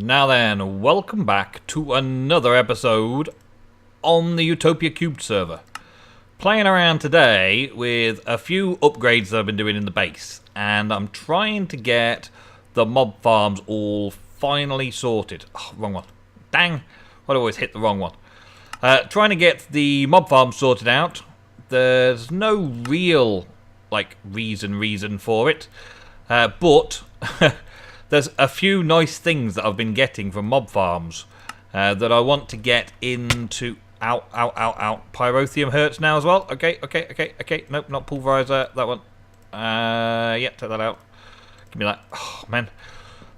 Now then, welcome back to another episode on the Utopia³ server. Playing around today with a few upgrades that I've been doing in the base, and I'm trying to get the mob farms all finally sorted. Oh, wrong one. Dang, I always hit the wrong one. Trying to get the mob farms sorted out. There's no real reason for it, but there's a few nice things that I've been getting from mob farms that I want to get into. Ow, ow, ow, ow. Pyrotheum hurts now as well. Okay. Nope, not pulverizer. That one. Yeah, take that out. Give me that. Oh, man.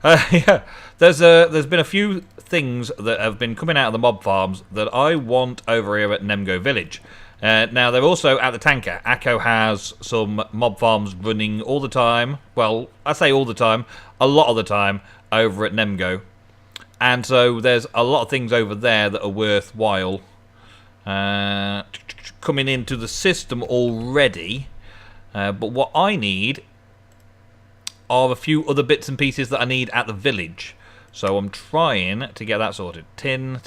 Yeah, there's been a few things that have been coming out of the mob farms that I want over here at Nemgo Village. Now, they're also at the tanker. Akko has some mob farms running all the time. Well, I say all the time. A lot of the time over at Nemgo. And so there's a lot of things over there that are worthwhile coming into the system already. But what I need are a few other bits and pieces that I need at the village. So I'm trying to get that sorted. Tin,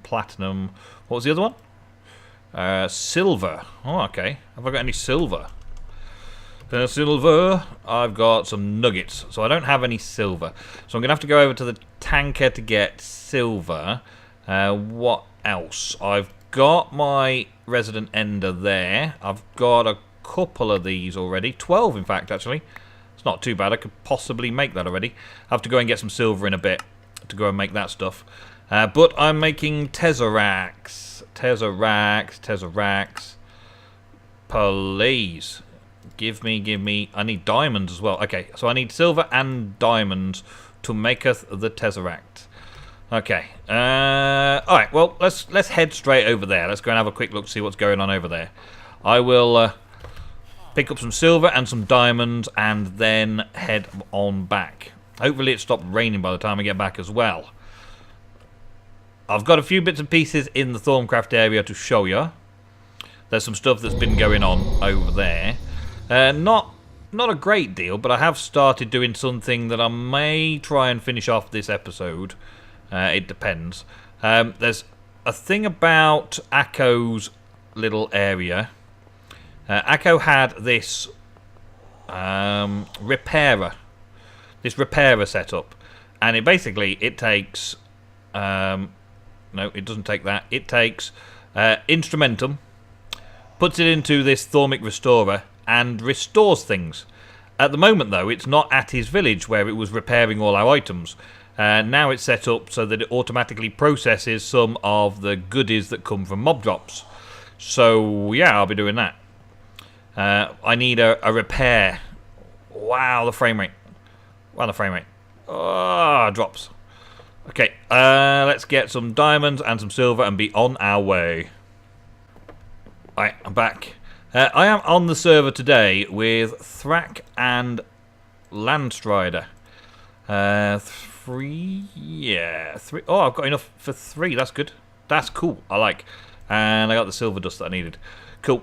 platinum. What was the other one? Silver. Oh, okay. Have I got any silver? Silver. I've got some nuggets. So I don't have any silver. So I'm going to have to go over to the tanker to get silver. What else? I've got my resident ender there. I've got a couple of these already. 12, in fact, actually. It's not too bad. I could possibly make that already. I have to go and get some silver in a bit to go and make that stuff. But I'm making tesseracts. Tesseracts. Please. Give me. I need diamonds as well. Okay, so I need silver and diamonds to maketh the tesseract. Okay. Alright, well, let's head straight over there. Let's go and have a quick look to see what's going on over there. I will pick up some silver and some diamonds and then head on back. Hopefully it stopped raining by the time I get back as well. I've got a few bits and pieces in the Thorncraft area to show you. There's some stuff that's been going on over there. Not a great deal, but I have started doing something that I may try and finish off this episode. It depends. There's a thing about Akko's little area. Akko had this repairer. This repairer set up. And it basically, it takes... no, it doesn't take that. It takes instrumentum, puts it into this Thormic restorer, and restores things. At the moment, though, it's not at his village where it was repairing all our items. Now it's set up so that it automatically processes some of the goodies that come from mob drops. So, yeah, I'll be doing that. I need a repair. Wow, the frame rate. Oh, drops. Okay, let's get some diamonds and some silver and be on our way. Alright, I'm back. I am on the server today with Thrak and Landstrider. Three. Oh, I've got enough for 3. That's good. That's cool. I like. And I got the silver dust that I needed. Cool.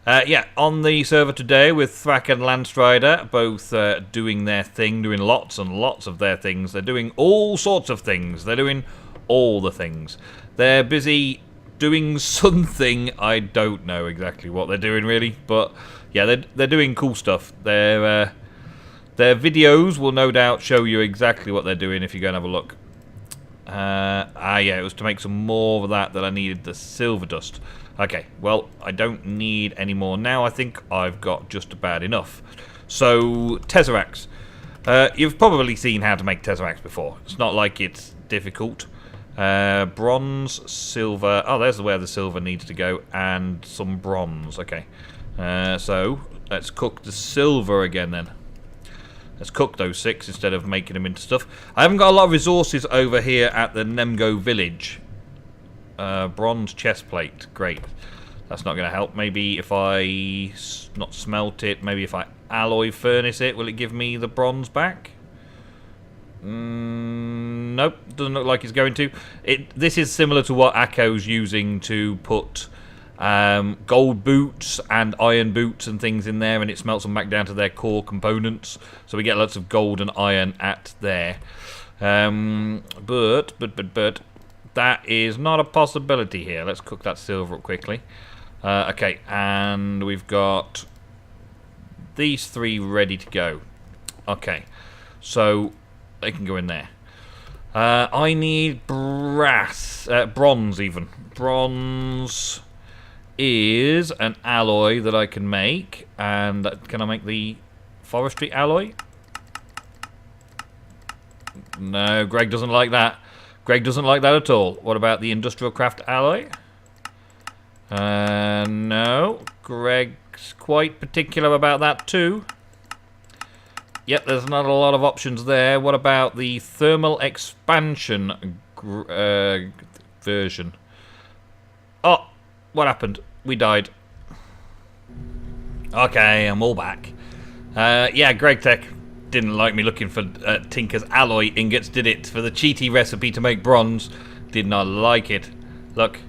Yeah, on the server today with Thrak and Landstrider, both doing their thing, doing lots and lots of their things. They're doing all sorts of things. They're doing all the things. They're busy doing something. I don't know exactly what they're doing, really. But, yeah, they're doing cool stuff. Their videos will no doubt show you exactly what they're doing if you go and have a look. Yeah, it was to make some more of that I needed the silver dust. Okay, well, I don't need any more now. I think I've got just about enough. So, tesseracts. You've probably seen how to make tesseracts before. It's not like it's difficult. Bronze, silver. Oh, there's where the silver needs to go. And some bronze. Okay. So, let's cook the silver again then. Let's cook those 6 instead of making them into stuff. I haven't got a lot of resources over here at the Nemgo village. Bronze chest plate. Great. That's not going to help. Maybe if I not smelt it, maybe if I alloy furnace it, will it give me the bronze back? Nope. Doesn't look like it's going to. This is similar to what Akko's using to put gold boots and iron boots and things in there, and it smelts them back down to their core components. So we get lots of gold and iron at there. But that is not a possibility here. Let's cook that silver up quickly. Okay, and we've got these 3 ready to go. Okay, so they can go in there. I need bronze even. Bronze is an alloy that I can make. And can I make the forestry alloy? No, Greg doesn't like that. Greg doesn't like that at all. What about the industrial craft alloy? No, Greg's quite particular about that too. Yep, there's not a lot of options there. What about the thermal expansion version? Oh, what happened? We died. Okay, I'm all back. Yeah, Greg Tech didn't like me looking for Tinker's alloy ingots, did it? For the cheaty recipe to make bronze. Did not like it. Look.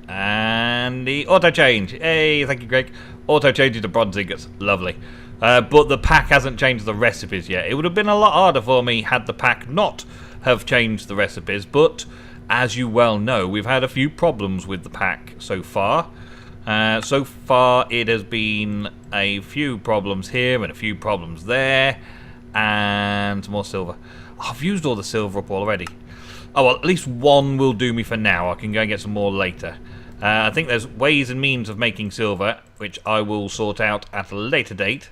And the auto change. Hey, thank you, Greg. Auto changes to bronze ingots. Lovely. But the pack hasn't changed the recipes yet. It would have been a lot harder for me had the pack not have changed the recipes. But as you well know, we've had a few problems with the pack so far. So far, it has been a few problems here and a few problems there. And more silver. Oh, I've used all the silver up already. Oh, well, at least one will do me for now. I can go and get some more later. I think there's ways and means of making silver, which I will sort out at a later date.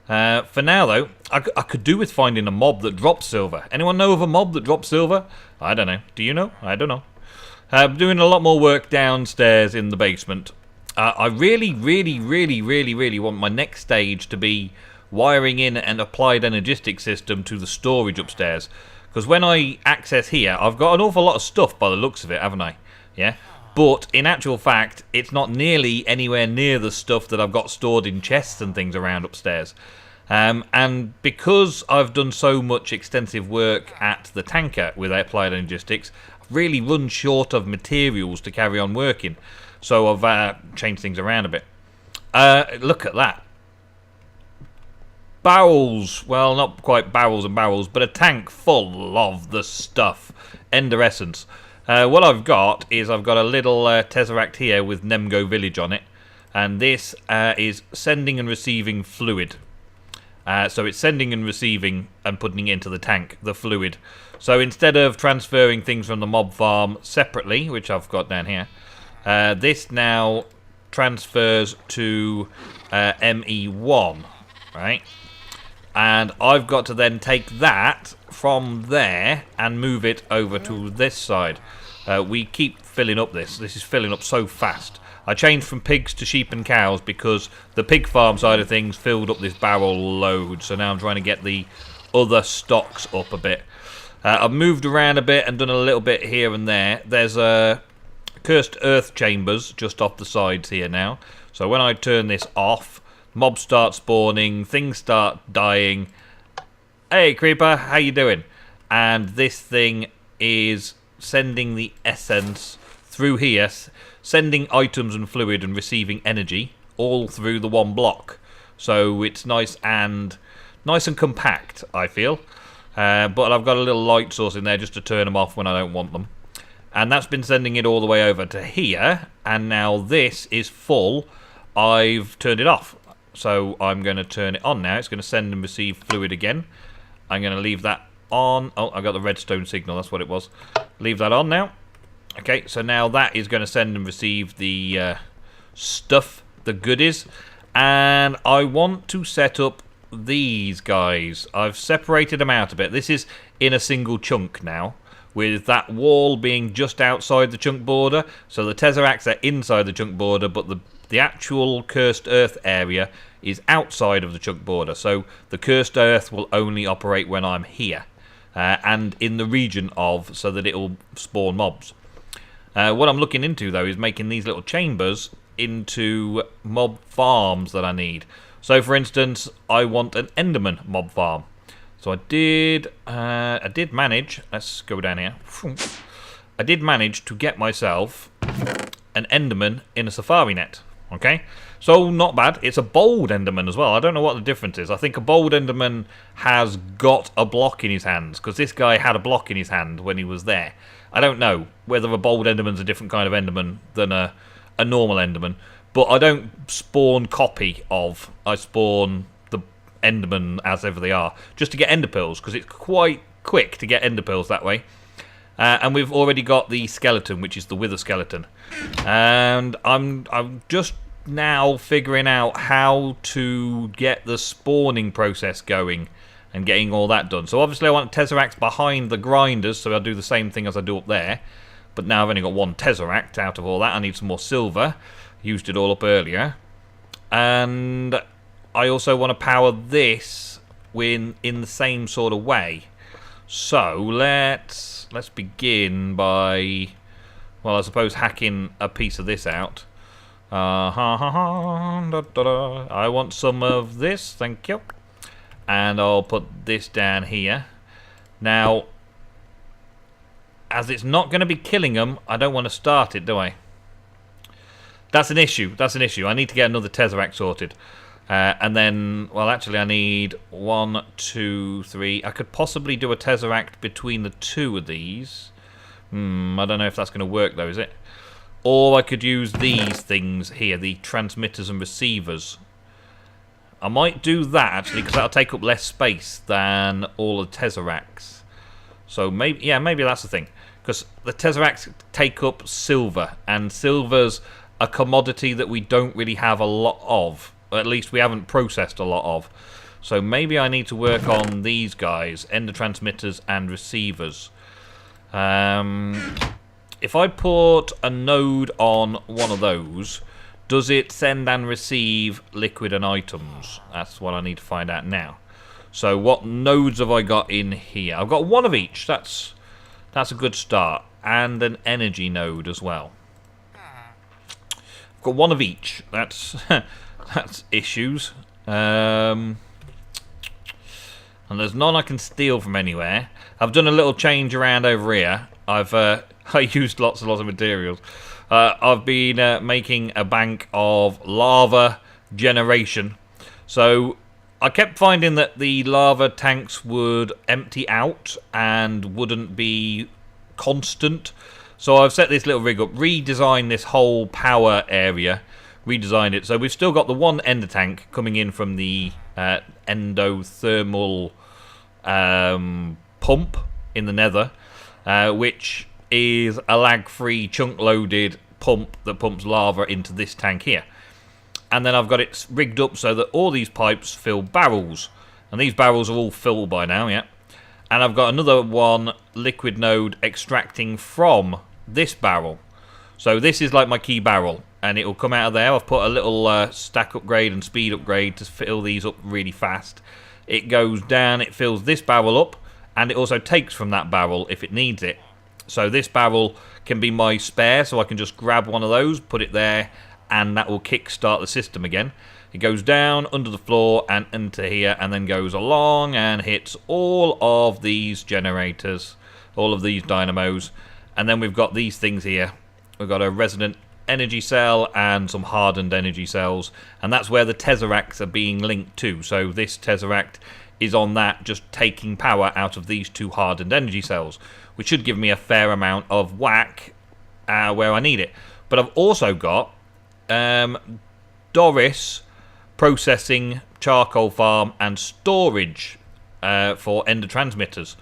For now, though, I could do with finding a mob that drops silver. Anyone know of a mob that drops silver? I don't know. Do you know? I don't know. I'm doing a lot more work downstairs in the basement. I really want my next stage to be wiring in an applied energistic system to the storage upstairs. Because when I access here, I've got an awful lot of stuff by the looks of it, haven't I? Yeah. But in actual fact, it's not nearly anywhere near the stuff that I've got stored in chests and things around upstairs. And because I've done so much extensive work at the tanker with applied energetics, I've really run short of materials to carry on working. So I've changed things around a bit. Look at that. Barrels. Well, not quite barrels and barrels, but a tank full of the stuff. Ender essence. What I've got is I've got a little tesseract here with Nemgo Village on it. And this is sending and receiving fluid. So it's sending and receiving and putting it into the tank, the fluid. So instead of transferring things from the mob farm separately, which I've got down here, this now transfers to ME1, right? And I've got to then take that from there and move it over to this side. We keep filling up this. This is filling up so fast. I changed from pigs to sheep and cows because the pig farm side of things filled up this barrel load. So now I'm trying to get the other stocks up a bit. I've moved around a bit and done a little bit here and there. There's cursed earth chambers just off the sides here now. So when I turn this off, mobs start spawning, things start dying. Hey creeper, how you doing? And this thing is sending the essence through here, sending items and fluid and receiving energy all through the one block. So it's nice and compact, I feel. But I've got a little light source in there just to turn them off when I don't want them. And that's been sending it all the way over to here. And now this is full. I've turned it off. So I'm going to turn it on now. It's going to send and receive fluid again. I'm going to leave that on. Oh, I got the redstone signal. That's what it was. Leave that on now. Okay, so now that is going to send and receive the stuff, the goodies. And I want to set up these guys. I've separated them out a bit. This is in a single chunk now, with that wall being just outside the chunk border. So the tesseracts are inside the chunk border, but the actual cursed earth area is outside of the chunk border. So the cursed earth will only operate when I'm here. And in the region of, so that it will spawn mobs. What I'm looking into, though, is making these little chambers into mob farms that I need. So, for instance, I want an Enderman mob farm. So I did manage, let's go down here. I did manage to get myself an Enderman in a safari net. Okay, so not bad. It's a bold Enderman as well. I don't know what the difference is. I think a bold Enderman has got a block in his hands, because this guy had a block in his hand when he was there. I don't know whether a bold Enderman's a different kind of Enderman than a normal Enderman, but I don't spawn copy of. I spawn the Enderman as ever they are, just to get Ender Pearls, because it's quite quick to get Ender Pearls that way. And we've already got the skeleton, which is the Wither skeleton. And I'm just now figuring out how to get the spawning process going and getting all that done. So obviously I want Tesseracts behind the grinders, so I'll do the same thing as I do up there. But now I've only got one Tesseract out of all that. I need some more silver. Used it all up earlier. And I also want to power this in the same sort of way. So let's begin by, well, I suppose hacking a piece of this out. I want some of this, thank you. And I'll put this down here. Now, as it's not going to be killing them, I don't want to start it, do I? That's an issue. That's an issue. I need to get another Tesseract sorted. And then, well, actually I need 1, 2, 3. I could possibly do a Tesseract between the two of these. I don't know if that's going to work though, is it? Or I could use these things here, the transmitters and receivers. I might do that actually, because that'll take up less space than all the Tesseracts. So maybe, yeah, maybe that's the thing. Because the Tesseracts take up silver, and silver's a commodity that we don't really have a lot of. Or at least we haven't processed a lot of. So maybe I need to work on these guys, ender transmitters and receivers. If I put a node on one of those, does it send and receive liquid and items? That's what I need to find out now. So what nodes have I got in here? I've got one of each. That's a good start. And an energy node as well. I've got one of each. That's that's issues. And there's none I can steal from anywhere. I've done a little change around over here. I used lots and lots of materials. I've been making a bank of lava generation. So I kept finding that the lava tanks would empty out and wouldn't be constant. So I've set this little rig up, redesigned this whole power area, redesigned it. So we've still got the one ender tank coming in from the endothermal pump in the nether, which is a lag-free, chunk-loaded pump that pumps lava into this tank here. And then I've got it rigged up so that all these pipes fill barrels. And these barrels are all filled by now, yeah. And I've got another one liquid node extracting from this barrel. So this is like my key barrel, and it will come out of there. I've put a little stack upgrade and speed upgrade to fill these up really fast. It goes down, it fills this barrel up, and it also takes from that barrel if it needs it. So this barrel can be my spare, so I can just grab one of those, put it there, and that will kick-start the system again. It goes down under the floor and into here, and then goes along and hits all of these generators, all of these dynamos. And then we've got these things here. We've got a resonant energy cell and some hardened energy cells, and that's where the Tesseracts are being linked to. So this Tesseract is on that, just taking power out of these two hardened energy cells, which should give me a fair amount of whack where I need it. But I've also got Doris processing, charcoal farm, and storage for ender transmitters.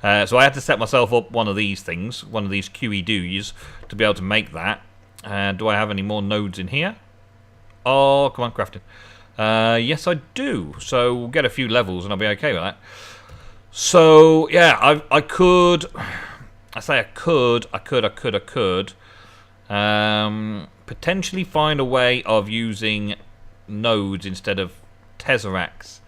So I had to set myself up one of these things, one of these QE-doos, to be able to make that. Do I have any more nodes in here? Oh, come on, crafting. Yes, I do. So we'll get a few levels and I'll be okay with that. So, yeah, I could... I say I could potentially find a way of using nodes instead of Tesseracts.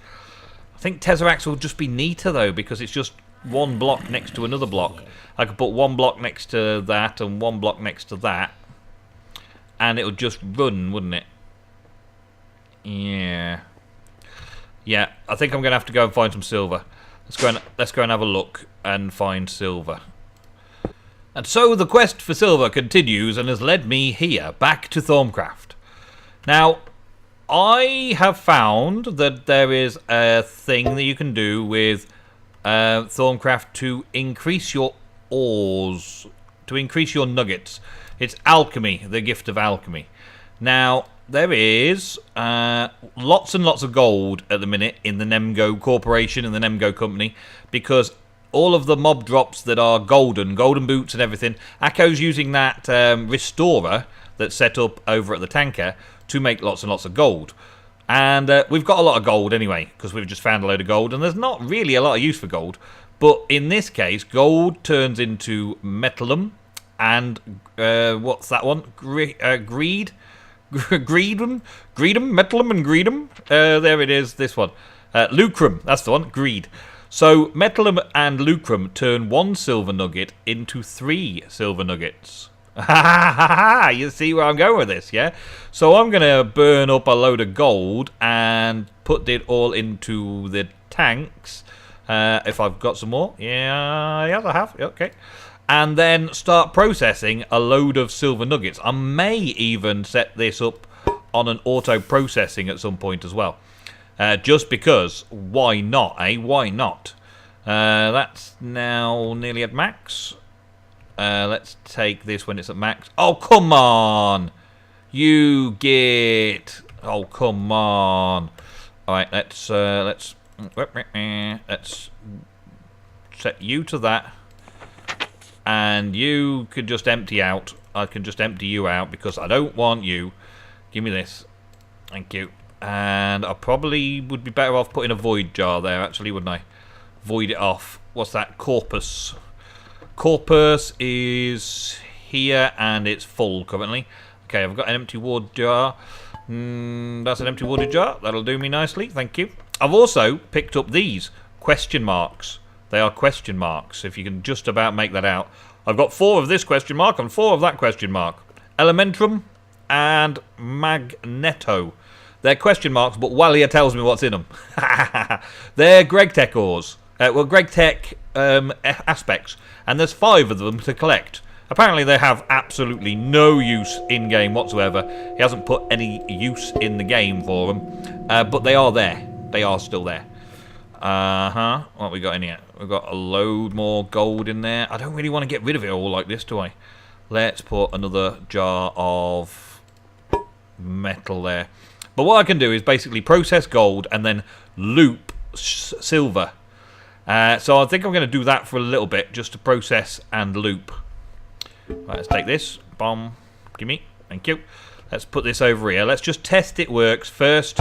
I think Tesseracts will just be neater though, because it's just one block next to another block. I could put one block next to that and one block next to that, and it would just run, wouldn't it? Yeah, I think I'm gonna have to go and find some silver. Let's go and have a look and find silver. And so the quest for silver continues and has led me here, back to Thaumcraft. Now, I have found that there is a thing that you can do with Thorncraft to increase your ores, to increase your nuggets. It's alchemy, the gift of alchemy. Now, there is lots and lots of gold at the minute in the Nemgo Corporation and the Nemgo Company, because all of the mob drops that are golden boots and everything, Akko's using that restorer that's set up over at the tanker to make lots and lots of gold. And we've got a lot of gold anyway, because we've just found a load of gold, and there's not really a lot of use for gold. But in this case, gold turns into metallum and what's that one? Greedum, metallum and greedum. There it is, this one. Lucrum, that's the one, greed. So metallum and lucrum turn 1 silver nugget into 3 silver nuggets. You see where I'm going with this, yeah? So I'm going to burn up a load of gold and put it all into the tanks. If I've got some more. Yeah, yes, I have. Okay. And then start processing a load of silver nuggets. I may even set this up on an auto processing at some point as well. Just because, why not, eh? Why not? That's now nearly at max. Let's take this when it's at max. Oh, come on! You get... Oh, come on. Alright, let's set you to that. And you could just empty out. I can just empty you out because I don't want you. Give me this. Thank you. And I probably would be better off putting a void jar there, actually, wouldn't I? Void it off. What's that? Corpus. Corpus is here, and it's full currently. Okay, I've got an empty wood jar. That's an empty wood jar. That'll do me nicely. Thank you. I've also picked up these question marks. They are question marks, if you can just about make that out. I've got 4 of this question mark and 4 of that question mark. Elementrum and Magneto. They're question marks, but Walia tells me what's in them. They're GregTech ores. Well, GregTech aspects. And there's 5 of them to collect. Apparently they have absolutely no use in-game whatsoever. He hasn't put any use in the game for them. But they are there. They are still there. What have we got in here? We've got a load more gold in there. I don't really want to get rid of it all like this, do I? Let's put another jar of metal there. But what I can do is basically process gold and then loop silver. So I think I'm going to do that for a little bit, just to process and loop. Right, let's take this. Bomb. Gimme. Thank you. Let's put this over here. Let's just test it works first.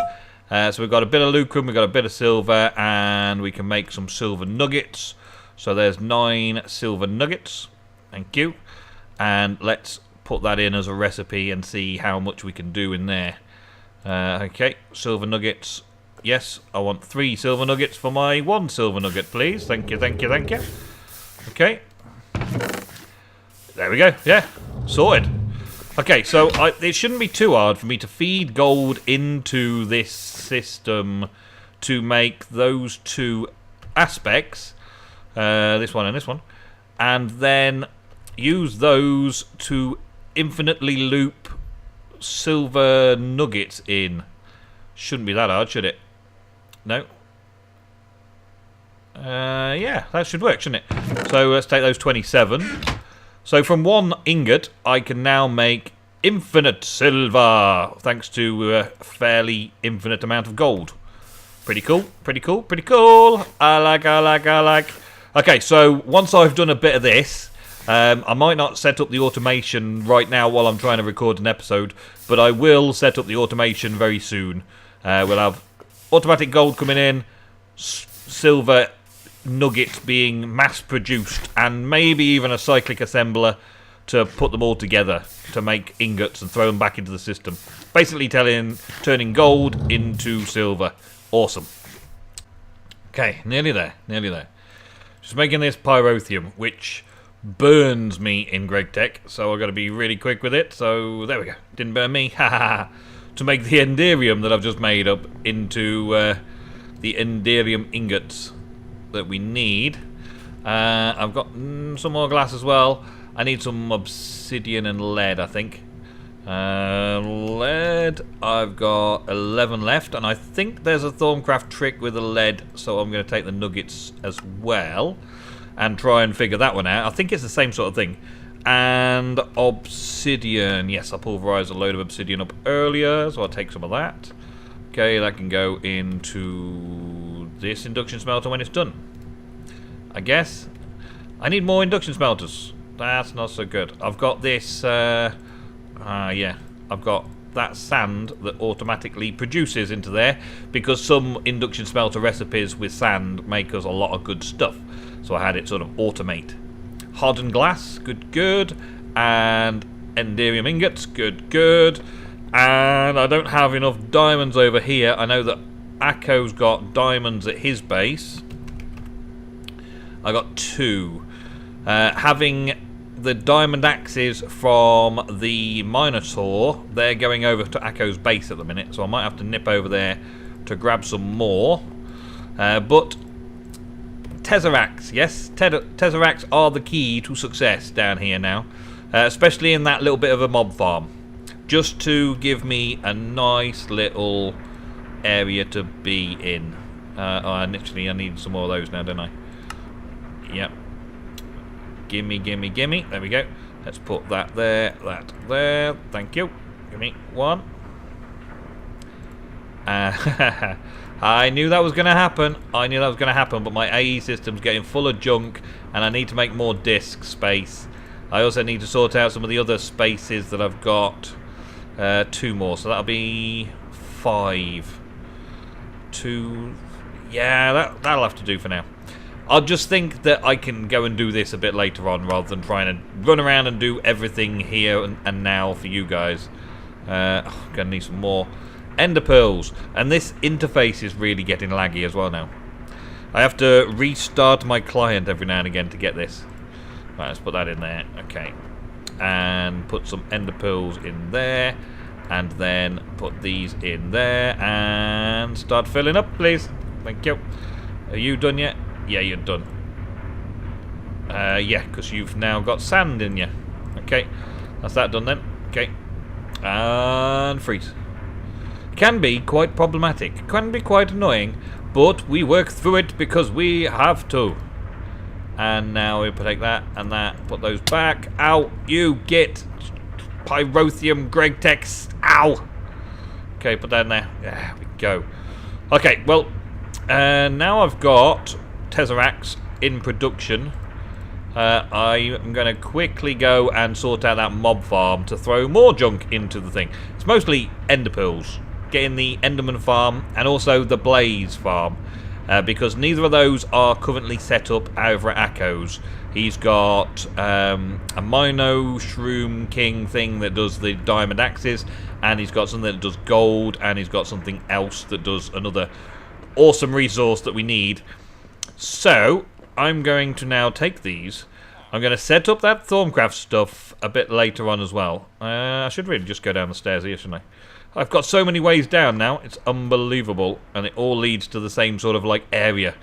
So we've got a bit of lucrum, we've got a bit of silver, and we can make some silver nuggets. So there's 9 silver nuggets. Thank you. And let's put that in as a recipe and see how much we can do in there. Okay, silver nuggets. Yes, I want 3 silver nuggets for my 1 silver nugget, please. Thank you, thank you, thank you. Okay. There we go. Yeah, sorted. Okay, so it shouldn't be too hard for me to feed gold into this system to make those 2 aspects, this one and this one, and then use those to infinitely loop silver nuggets in. Shouldn't be that hard, should it? No. Yeah, that should work, shouldn't it? So let's take those 27. So from 1 ingot, I can now make infinite silver, thanks to a fairly infinite amount of gold. Pretty cool, pretty cool, pretty cool. I like. Okay, so once I've done a bit of this, I might not set up the automation right now while I'm trying to record an episode, but I will set up the automation very soon. We'll have automatic gold coming in, silver nuggets being mass-produced, and maybe even a cyclic assembler to put them all together to make ingots and throw them back into the system. Basically turning gold into silver. Awesome. Okay, nearly there, nearly there. Just making this pyrotheum, which burns me in GregTech, so I've got to be really quick with it. So there we go. Didn't burn me. Ha ha ha. To make the enderium that I've just made up into the enderium ingots that we need. I've got some more glass as well. I need some obsidian and lead, I think. Lead, I've got 11 left, and I think there's a Thorncraft trick with the lead, so I'm going to take the nuggets as well and try and figure that one out. I think it's the same sort of thing. And obsidian, yes, I pulverized a load of obsidian up earlier, so I'll take some of that. Okay, that can go into this induction smelter when it's done, I guess. I need more induction smelters. That's not so good. I've got this, yeah, I've got that sand that automatically produces into there because some induction smelter recipes with sand make us a lot of good stuff. So I had it sort of automate. Hardened glass, good, good. And enderium ingots, good, good. And I don't have enough diamonds over here. I know that Akko's got diamonds at his base. I got 2. Having the diamond axes from the Minotaur, they're going over to Akko's base at the minute, so I might have to nip over there to grab some more. But Tesseracts, yes, Tesseracts are the key to success down here now, especially in that little bit of a mob farm, just to give me a nice little area to be in. Literally, I need some more of those now, don't I? Yep. Gimme, gimme, gimme. There we go. Let's put that there, that there. Thank you. Give me 1. I knew that was going to happen. I knew that was going to happen, but my AE system's getting full of junk, and I need to make more disk space. I also need to sort out some of the other spaces that I've got. 2 more, so that'll be 5. 2. Yeah, that'll have to do for now. I'll just think that I can go and do this a bit later on rather than trying to run around and do everything here and now for you guys. Gonna need some more ender pearls. And this interface is really getting laggy as well now. I have to restart my client every now and again to get this. Right, let's put that in there. Okay. And put some ender pearls in there. And then put these in there. And start filling up, please. Thank you. Are you done yet? Yeah, you're done. Yeah, because you've now got sand in you. Okay, that's that done then. Okay, and freeze. Can be quite problematic. Can be quite annoying, but we work through it because we have to. And now we take that and that. Put those back. Ow! You get pyrotheum Gregtex. Ow! Okay, put that in there. There we go. Okay, well, now I've got Tesseracts in production. I'm going to quickly go and sort out that mob farm to throw more junk into the thing. It's mostly ender pearls. Getting the Enderman farm and also the Blaze farm. Because neither of those are currently set up over at Akko's. He's got a Mino Shroom King thing that does the diamond axes. And he's got something that does gold. And he's got something else that does another awesome resource that we need. So, I'm going to now take these. I'm going to set up that Thorncraft stuff a bit later on as well. I should really just go down the stairs here, shouldn't I? I've got so many ways down now. It's unbelievable. And it all leads to the same sort of, like, area.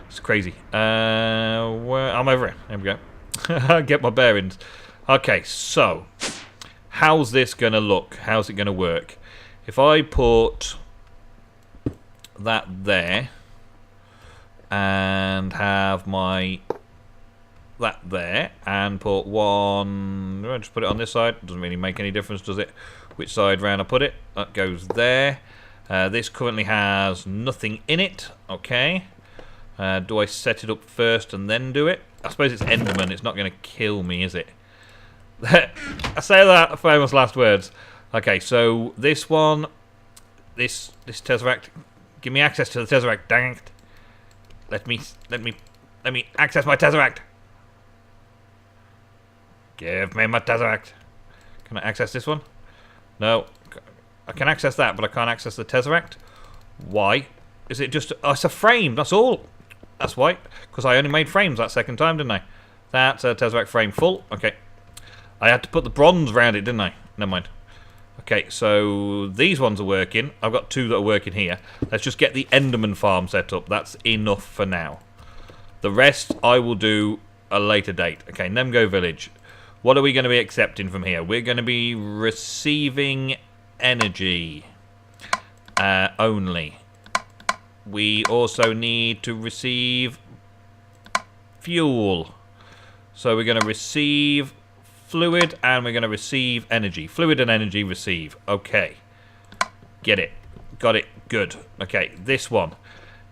It's crazy. I'm over here. There we go. Get my bearings. Okay, so. How's this going to look? How's it going to work? If I put that there and have my that there and put one, I'll just put it on this side. Doesn't really make any difference, does it, which side round I put it? That goes there. This currently has nothing in it. Okay, do I set it up first and then do it? I suppose it's Enderman. It's not going to kill me, is it? I say that famous last words. Okay, so this one, this Tesseract, give me access to the Tesseract. Dang it! Let me access my Tesseract. Give me my Tesseract. Can I access this one? No. I can access that, but I can't access the Tesseract. Why? Is it just... Oh, it's a frame, that's all. That's why. Because I only made frames that second time, didn't I? That's a Tesseract frame full. Okay. I had to put the bronze around it, didn't I? Never mind. Okay, so these ones are working. I've got 2 that are working here. Let's just get the Enderman farm set up. That's enough for now. The rest I will do a later date. Okay, Nemgo Village. What are we going to be accepting from here? We're going to be receiving energy only. We also need to receive fuel. So we're going to receive fluid and we're going to receive energy. Fluid and energy receive. Okay. Get it. Got it. Good. Okay, this one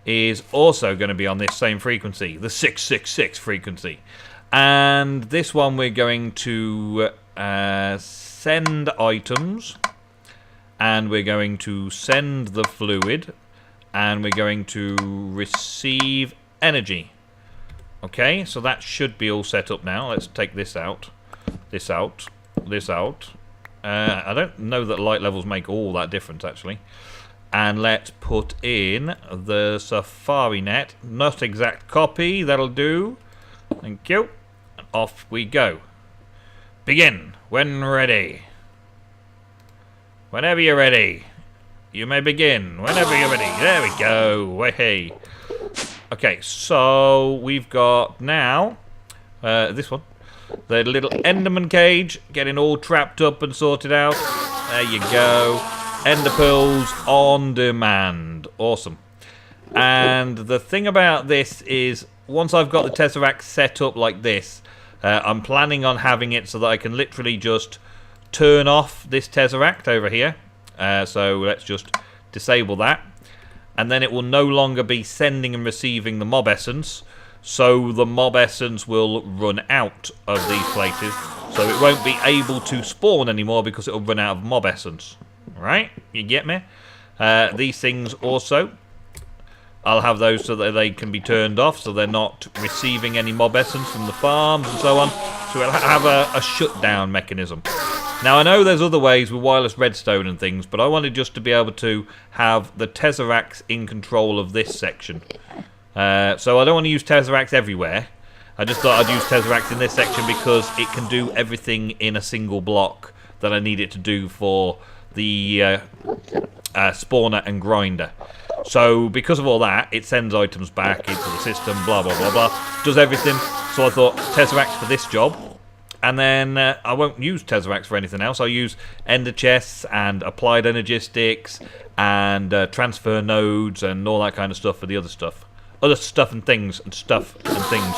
is also going to be on this same frequency, the 666 frequency. And this one we're going to send items, and we're going to send the fluid, and we're going to receive energy. Okay, so that should be all set up now. Let's take this out, this out, this out. I don't know that light levels make all that difference, actually. And let's put in the Safari net. Not exact copy, that'll do. Thank you. And off we go. Begin when ready. Whenever you're ready. You may begin whenever you're ready. There we go. Hey. Okay, so we've got now this one. The little Enderman cage getting all trapped up and sorted out. There you go. Ender pearls on demand. Awesome. And the thing about this is, once I've got the Tesseract set up like this, I'm planning on having it so that I can literally just turn off this Tesseract over here. So let's just disable that. And then it will no longer be sending and receiving the mob essence. So the mob essence will run out of these places. So it won't be able to spawn anymore because it will run out of mob essence. Right? You get me? These things also, I'll have those so that they can be turned off, so they're not receiving any mob essence from the farms and so on. So we'll have a shutdown mechanism. Now I know there's other ways with wireless redstone and things, but I wanted just to be able to have the Tesseracts in control of this section. So I don't want to use Tesseracts everywhere. I just thought I'd use Tesseracts in this section because it can do everything in a single block that I need it to do for the spawner and grinder. So because of all that, it sends items back into the system, blah blah blah blah, does everything. So I thought Tesseracts for this job, and then I won't use Tesseracts for anything else. I'll use ender chests and applied energistics and transfer nodes and all that kind of stuff for the other stuff and things and stuff and things.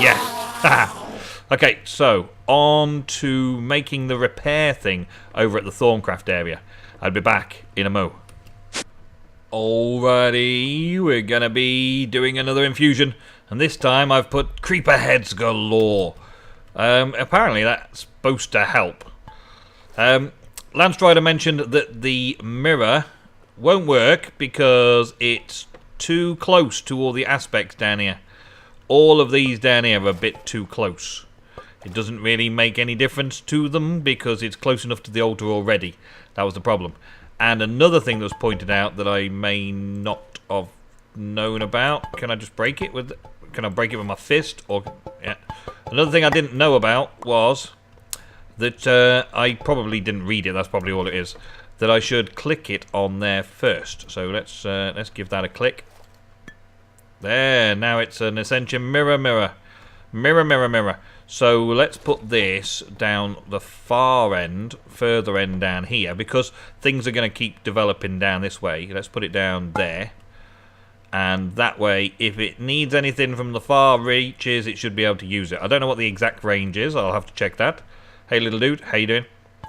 Yeah. Okay, so on to making the repair thing over at the Thorncraft area. I'll be back in a mo. Alrighty, we're gonna be doing another infusion, and this time I've put creeper heads galore. Apparently that's supposed to help. Landstrider mentioned that the mirror won't work because it's too close to all the aspects down here. All of these down here are a bit too close. It doesn't really make any difference to them because it's close enough to the altar already. That was the problem. And another thing that was pointed out that I may not have known about. Can I just break it with? Can I break it with my fist? Or yeah. Another thing I didn't know about was that I probably didn't read it. That's probably all it is. That I should click it on there first. So let's give that a click. There. Now it's an Ascension mirror. So let's put this down the far end, further end down here, because things are going to keep developing down this way. Let's put it down there. And that way, if it needs anything from the far reaches, it should be able to use it. I don't know what the exact range is. I'll have to check that. Hey, little dude. How you doing?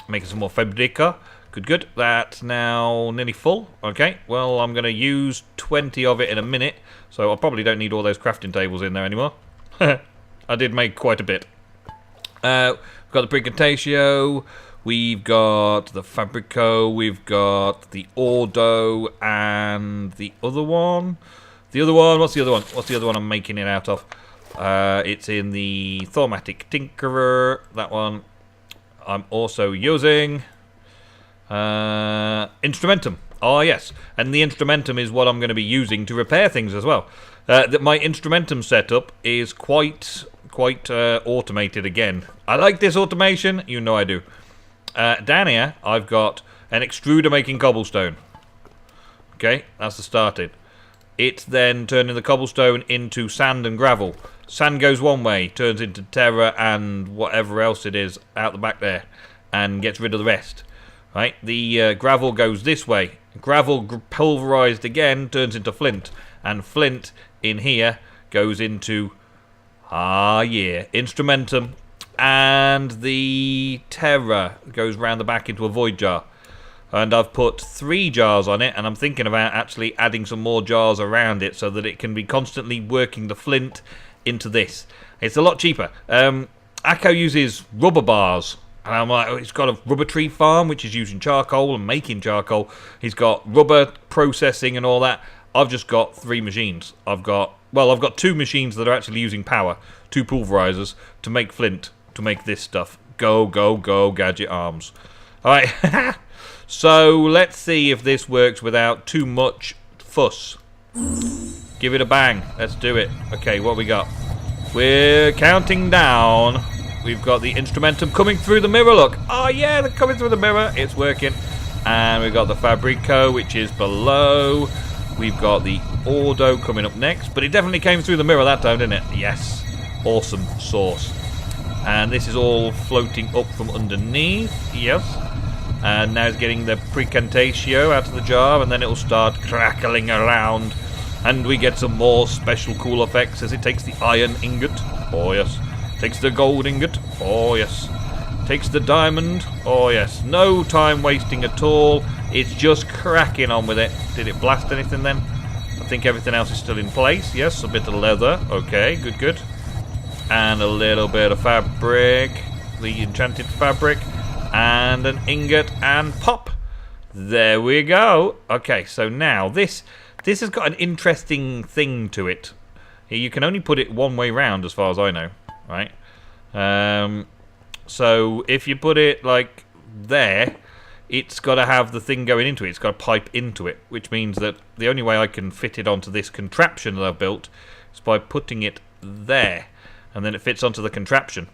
Making some more fabrica. Good. That's now nearly full. Okay, well, I'm going to use 20 of it in a minute, so I probably don't need all those crafting tables in there anymore. I did make quite a bit. We've got the Brigantatio, we've got the Fabrico, we've got the Ordo, and the other one. What's the other one I'm making it out of? It's in the Thaumatic Tinkerer, that one. I'm also using Instrumentum. Oh yes, and the Instrumentum is what I'm going to be using to repair things as well. My Instrumentum setup is quite automated again. I like this automation, you know I do. Down here, I've got an extruder making cobblestone. Okay, that's the started. It's then turning the cobblestone into sand and gravel. Sand goes one way, turns into terra and whatever else it is out the back there, and gets rid of the rest. Right? The gravel goes this way. Gravel pulverized again turns into flint, and flint in here goes into instrumentum, and the terra goes round the back into a void jar. And I've put 3 jars on it, and I'm thinking about actually adding some more jars around it so that it can be constantly working the flint into this. It's a lot cheaper. Akko uses rubber bars, and I'm like, he's got a rubber tree farm which is using charcoal and making charcoal. He's got rubber processing and all that. I've just got 3 machines. I've got 2 machines that are actually using power, 2 pulverizers to make flint, to make this stuff. Go, go, go, gadget arms. Alright, so let's see if this works without too much fuss. Give it a bang. Let's do it. Okay, what we got? We're counting down. We've got the instrumentum coming through the mirror, look. Oh yeah, they're coming through the mirror. It's working. And we've got the Fabrico, which is below. We've got the Ordo coming up next. But it definitely came through the mirror that time, didn't it? Yes. Awesome sauce. And this is all floating up from underneath. Yes. And now it's getting the Precantatio out of the jar. And then it'll start crackling around. And we get some more special cool effects as it takes the iron ingot. Oh yes. Takes the gold ingot. Oh yes. Takes the diamond. Oh yes. No time wasting at all. It's just cracking on with it. Did it blast anything then? I think everything else is still in place. Yes, a bit of leather. Okay, good, good. And a little bit of fabric. The enchanted fabric. And an ingot and pop. There we go. Okay, so now this has got an interesting thing to it. You can only put it one way round as far as I know. Right? So if you put it like there, it's got to have the thing going into it. It's got to pipe into it, which means that the only way I can fit it onto this contraption that I've built is by putting it there. And then it fits onto the contraption.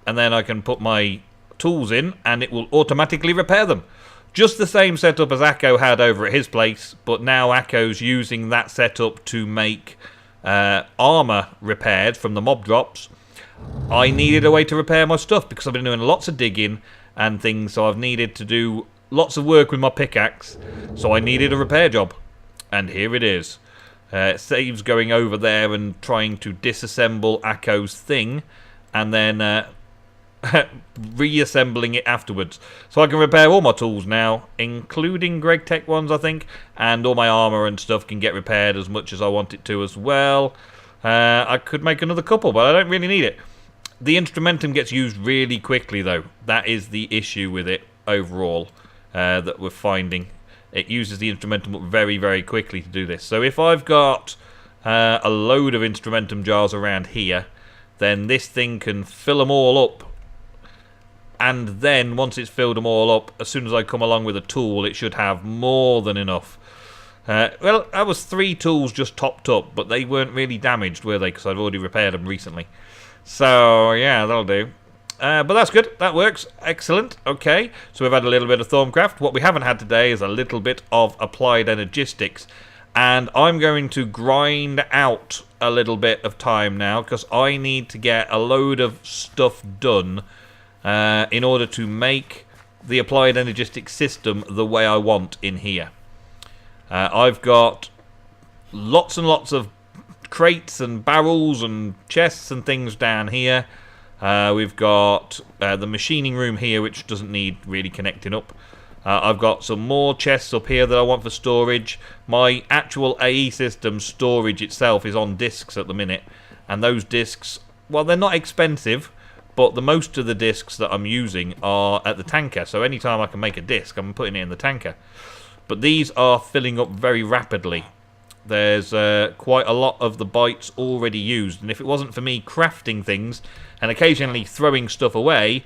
And then I can put my tools in, and it will automatically repair them. Just the same setup as Akko had over at his place, but now Akko's using that setup to make armor repaired from the mob drops. I needed a way to repair my stuff because I've been doing lots of digging and things, so I've needed to do lots of work with my pickaxe, so I needed a repair job. And here it is. It saves going over there and trying to disassemble Akko's thing, and then reassembling it afterwards. So I can repair all my tools now, including Greg Tech ones, I think, and all my armor and stuff can get repaired as much as I want it to as well. I could make another couple, but I don't really need it. The instrumentum gets used really quickly, though. That is the issue with it overall that we're finding. It uses the instrumentum very, very quickly to do this. So if I've got a load of instrumentum jars around here, then this thing can fill them all up. And then, once it's filled them all up, as soon as I come along with a tool, it should have more than enough. Well, that was 3 tools just topped up, but they weren't really damaged, were they? Because I've already repaired them recently. So, yeah, that'll do. But that's good. That works. Excellent. Okay, so we've had a little bit of Thorncraft. What we haven't had today is a little bit of Applied Energistics. And I'm going to grind out a little bit of time now, because I need to get a load of stuff done in order to make the Applied Energistics system the way I want in here. I've got lots and lots of crates and barrels and chests and things down here. We've got the machining room here, which doesn't need really connecting up. I've got some more chests up here that I want for storage. My actual AE system storage itself is on discs at the minute, and those discs, well, they're not expensive, but the most of the discs that I'm using are at the tanker, so anytime I can make a disc, I'm putting it in the tanker. But these are filling up very rapidly. There's quite a lot of the bytes already used, and if it wasn't for me crafting things and occasionally throwing stuff away,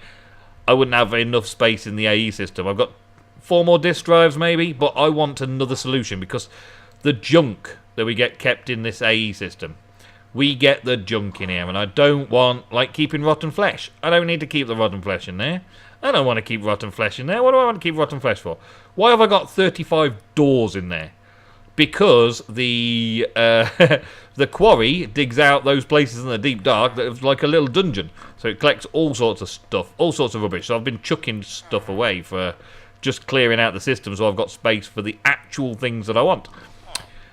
I wouldn't have enough space in the AE system. I've got 4 more disk drives maybe, but I want another solution because the junk that we get kept in this AE system, we get the junk in here, and I don't want, like, keeping rotten flesh. I don't need to keep the rotten flesh in there. I don't want to keep rotten flesh in there. What do I want to keep rotten flesh for? Why have I got 35 doors in there? because the the quarry digs out those places in the deep dark that is like a little dungeon. So it collects all sorts of stuff, all sorts of rubbish. So I've been chucking stuff away for just clearing out the system, so I've got space for the actual things that I want.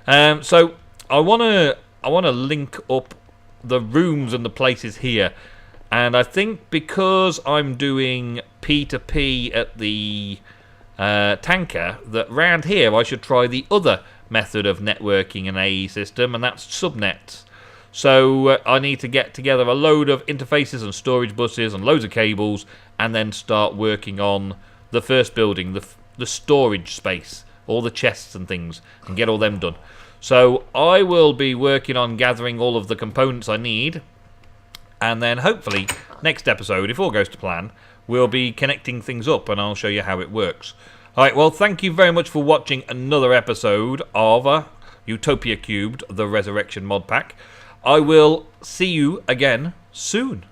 So I wanna link up the rooms and the places here, and I think because I'm doing P2P at the tanker, that round here I should try the other method of networking an AE system, and that's subnets. So I need to get together a load of interfaces and storage buses and loads of cables, and then start working on the first building, the storage space, all the chests and things, and get all them done. So I will be working on gathering all of the components I need, and then hopefully next episode, if all goes to plan, we'll be connecting things up and I'll show you how it works. Alright, well, thank you very much for watching another episode of Utopia cubed, the Resurrection mod pack. I will see you again soon.